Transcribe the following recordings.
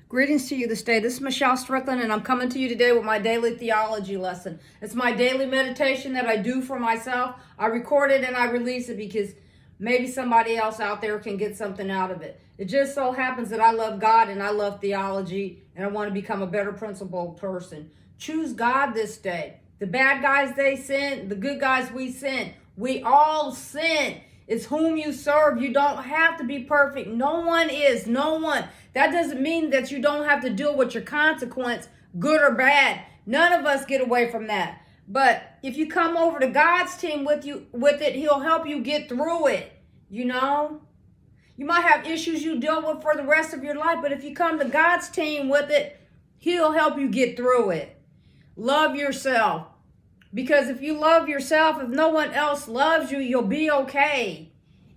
Greetings to you this day. This is Michelle Strickland, and I'm coming to you today with my daily theology lesson. It's my daily meditation that I do for myself. I record it and I release it because maybe somebody else out there can get something out of it. It just so happens that I love God and I love theology, and I want to become a better principled person. Choose God this day. The bad guys, they sin. The good guys, we sin. We all sin. It's whom you serve. You don't have to be perfect. No one is. No one. That doesn't mean that you don't have to deal with your consequence, good or bad. None of us get away from that. But if you come over to God's team with it, He'll help you get through it. You know? You might have issues you deal with for the rest of your life, but if you come to God's team with it, He'll help you get through it. Love yourself. Because if you love yourself, if no one else loves you, you'll be okay.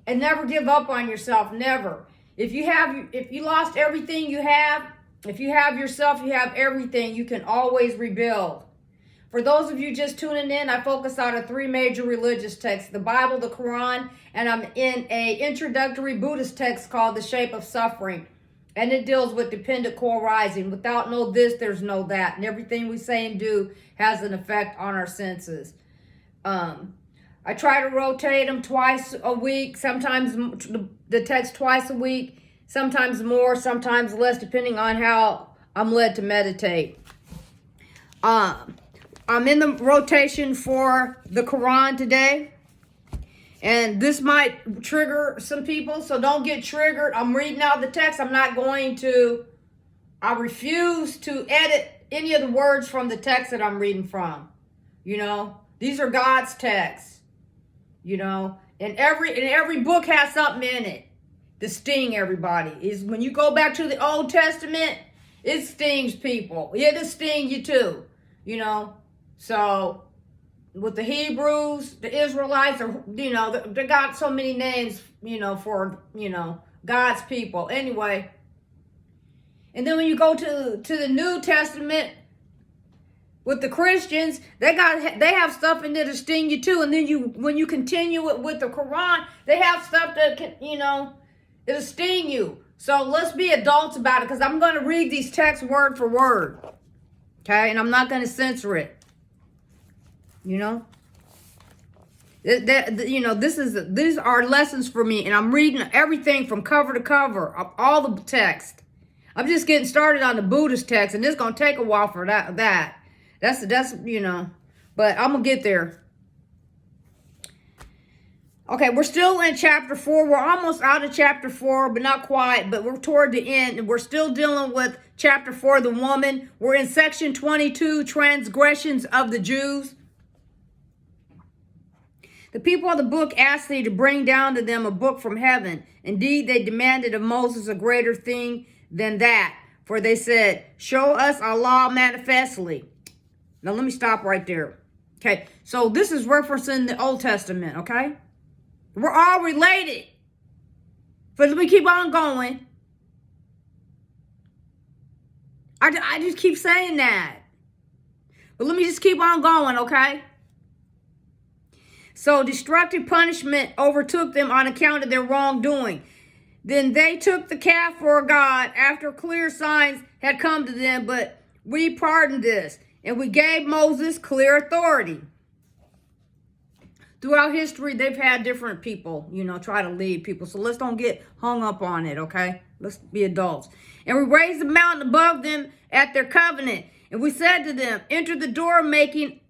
And never give up on yourself. Never. If you lost everything you have, if you have yourself, you have everything. You can always rebuild. For those of you just tuning in, I focus on 3 major religious texts: the Bible, the Quran, and I'm in an introductory Buddhist text called The Shape of Suffering. And it deals with dependent co-arising. Without no this, there's no that. And everything we say and do has an effect on our senses. I try to rotate them twice a week, sometimes the text twice a week, sometimes more, sometimes less, depending on how I'm led to meditate. I'm in the rotation for the Quran today. And this might trigger some people, so don't get triggered. I'm reading out the text. I refuse to edit any of the words from the text that I'm reading from. You know, these are God's texts. You know, and every book has something in it to sting everybody. Is when you go back to the Old Testament, it stings people. It'll sting you too. You know, so with the Hebrews, the Israelites, or they got so many names, for God's people. Anyway, and then when you go to the New Testament with the Christians, they have stuff in there to sting you too. And then when you continue it with the Quran, they have stuff that can, it'll sting you. So let's be adults about it, because I'm going to read these texts word for word, okay? And I'm not going to censor it. These are lessons for me, and I'm reading everything from cover to cover of all the text. I'm just getting started on the Buddhist text, and it's gonna take a while for that. That's but I'm gonna get there. Okay, we're still in chapter 4. We're almost out of chapter 4, but not quite. But we're toward the end, and we're still dealing with chapter 4, the woman. We're in section 22, transgressions of the Jews. The people of the book asked thee to bring down to them a book from heaven. Indeed, they demanded of Moses a greater thing than that. For they said, show us our law manifestly. Now, let me stop right there. Okay, so this is referencing the Old Testament, okay? We're all related. But let me keep on going. I just keep saying that. But let me just keep on going, okay? So destructive punishment overtook them on account of their wrongdoing. Then they took the calf for a god after clear signs had come to them, but we pardoned this, and we gave Moses clear authority. Throughout history, they've had different people, try to lead people. So let's don't get hung up on it, okay? Let's be adults. And we raised the mountain above them at their covenant. And we said to them, enter the door making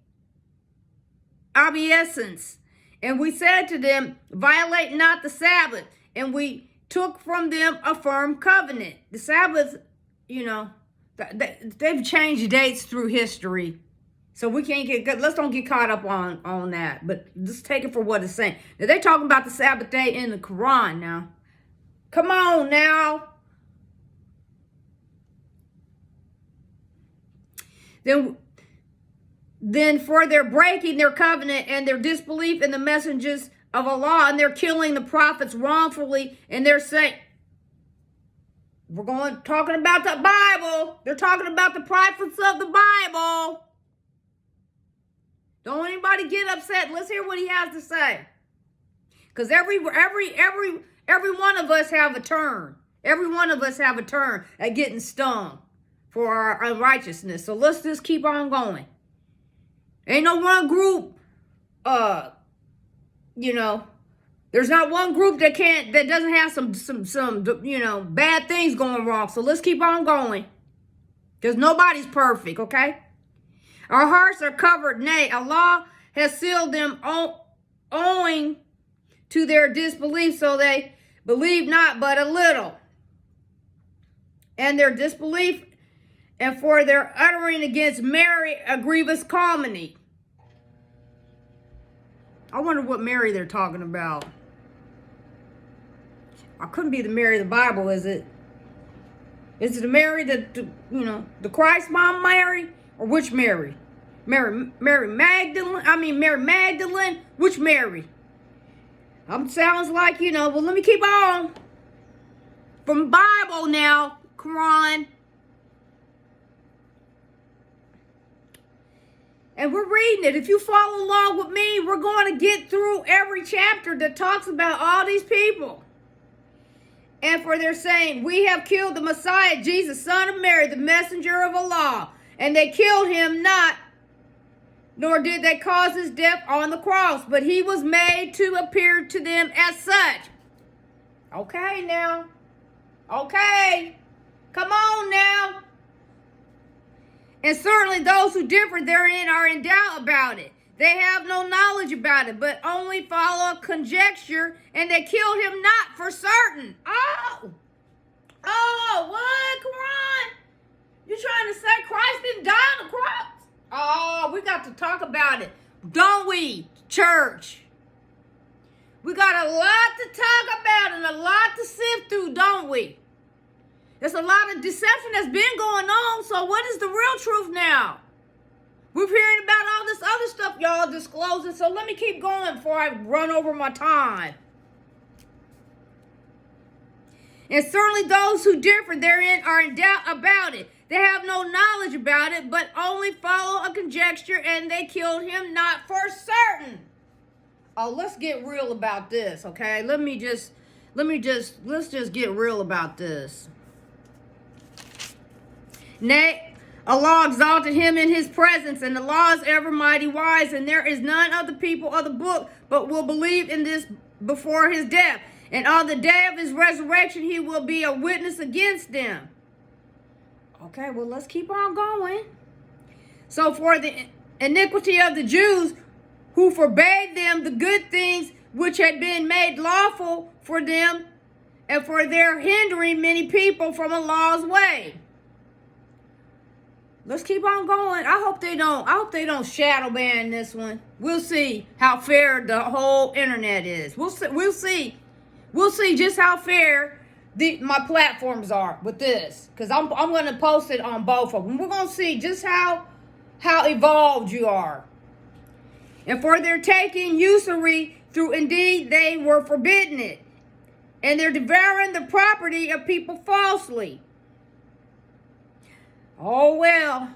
obeisance. And we said to them, violate not the Sabbath. And we took from them a firm covenant. The Sabbath, they've changed dates through history. So we can't let's don't get caught up on that. But just take it for what it's saying. Now, they're talking about the Sabbath day in the Quran now. Come on now. Then for their breaking their covenant and their disbelief in the messengers of Allah, and they're killing the prophets wrongfully, and they're saying, talking about the Bible. They're talking about the prophets of the Bible. Don't anybody get upset. Let's hear what he has to say. Because every one of us have a turn. Every one of us have a turn at getting stung for our unrighteousness. So let's just keep on going. Ain't no one group, there's not one group that doesn't have some bad things going wrong. So let's keep on going. Because nobody's perfect, okay? Our hearts are covered. Nay, Allah has sealed them owing to their disbelief, so they believe not but a little. And their disbelief, and for their uttering against Mary a grievous calumny. I wonder what Mary they're talking about. I couldn't be the Mary of the Bible, is it? Is it the Mary the Christ mom Mary? Or which Mary? Mary Magdalene? Which Mary? Sounds like, well, let me keep on. From Bible now, Quran. And we're reading it. If you follow along with me, we're going to get through every chapter that talks about all these people. And for their saying, we have killed the Messiah, Jesus, son of Mary, the messenger of Allah. And they killed him not, nor did they cause his death on the cross, but he was made to appear to them as such. Okay now. Okay. Come on now. And certainly those who differ therein are in doubt about it. They have no knowledge about it, but only follow conjecture, and they killed him not for certain. Oh, what, Quran? You trying to say Christ didn't die on the cross? Oh, we got to talk about it, don't we, church? We got a lot to talk about and a lot to sift through, don't we? There's a lot of deception that's been going on, so what is the real truth now? We're hearing about all this other stuff y'all disclosing, so let me keep going before I run over my time. And certainly those who differ therein are in doubt about it. They have no knowledge about it, but only follow a conjecture, and they killed him not for certain. Oh, let's get real about this, okay? Let's just get real about this. Nay, Allah exalted him in his presence, and Allah is ever mighty wise, and there is none of the people of the book but will believe in this before his death. And on the day of his resurrection, he will be a witness against them. Okay, well, let's keep on going. So for the iniquity of the Jews, who forbade them the good things which had been made lawful for them, and for their hindering many people from Allah's way. Let's keep on going. I hope they don't shadow ban this one. We'll see how fair the whole internet is. We'll see just how fair my platforms are with this, because I'm going to post it on both of them. We're going to see just how evolved you are. And for their taking usury through indeed they were forbidden it, and they're devouring the property of people falsely. Oh well.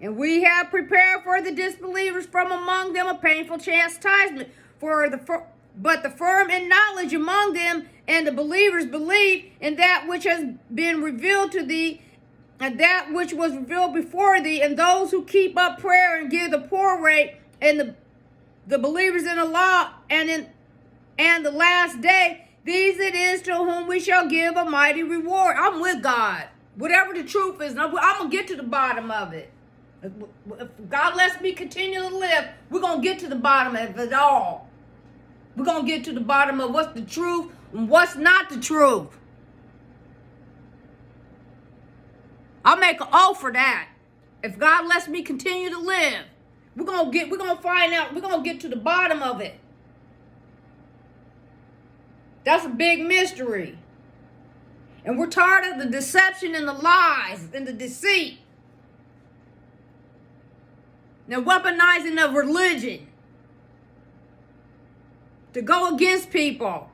And we have prepared for the disbelievers from among them a painful chastisement, but the firm in knowledge among them and the believers believe in that which has been revealed to thee, and that which was revealed before thee, and those who keep up prayer and give the poor rate, and the believers in Allah and the last day, these it is to whom we shall give a mighty reward. I'm with God. Whatever the truth is, I'm going to get to the bottom of it. If God lets me continue to live, we're going to get to the bottom of it all. We're going to get to the bottom of what's the truth and what's not the truth. I'll make an oath for that. If God lets me continue to live, we're going to find out, we're going to get to the bottom of it. That's a big mystery. And we're tired of the deception and the lies and the deceit. The weaponizing of religion to go against people.